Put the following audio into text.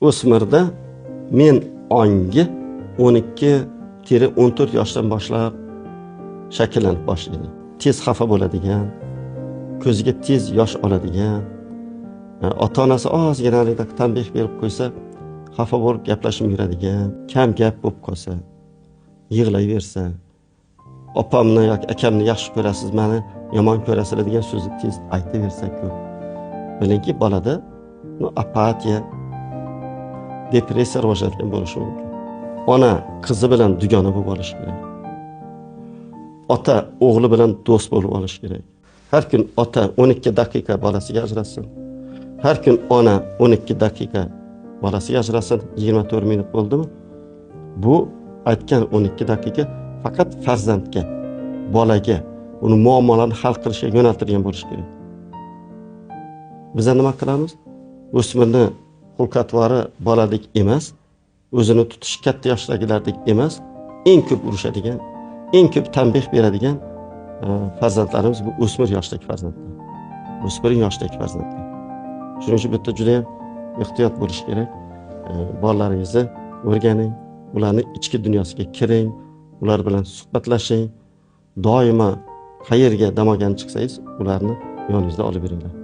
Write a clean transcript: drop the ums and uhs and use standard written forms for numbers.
O'smirda men ongi 12-14 yoshdan boshlab shakllanib boshlaydi. Tez xafa bo'ladigan, ko'ziga tez yosh oladigan, ota-onasi ozginalik tanbeh berib qo'ysa, xafa bo'lib gaplashib yuradigan, kam gap bo'lib qolsa, yig'layversa, opamni yoki akamni yaxshi ko'rasiz, meni yomon ko'rasizlar degan so'zni tez aytaversa-ku, bilingki bolada apatiya, depressiya rivojlangan bo'lishi mumkin. Ona qizi bilan dugona bo'lib olishi kerak. Ota o'g'li bilan do'st bo'lib olishi kerak. Har kun ota 12 daqiqa bolasiga ajratsin. Har kun ona 12 daqiqa bolasiga ajratsin. 24 minut bo'ldimi? Bu aytgan 12 daqiqa faqat farzandga, bolaga, uni muammolarini hal qilishga yo'naltirilgan bo'lishi kerak. Biz nima qilamiz? O'smirni xulq-atvori bolalik emas, o'zini tutish katta yoshdagilardek emas, eng ko'p urushadigan, eng ko'p tanbeh beradigan farzandlarimiz bu o'smir yoshdagi farzandlar. O'smir yoshdagi farzandlar. Shuning uchun bitta juda ham ehtiyot bo'lish kerak. Bolalaringizni o'rganing, ularning ichki dunyosiga kiring, ular bilan suhbatlashing. Doimo qayerga dam olgani chiqsangiz, ularni yoningizda olib yuringlar.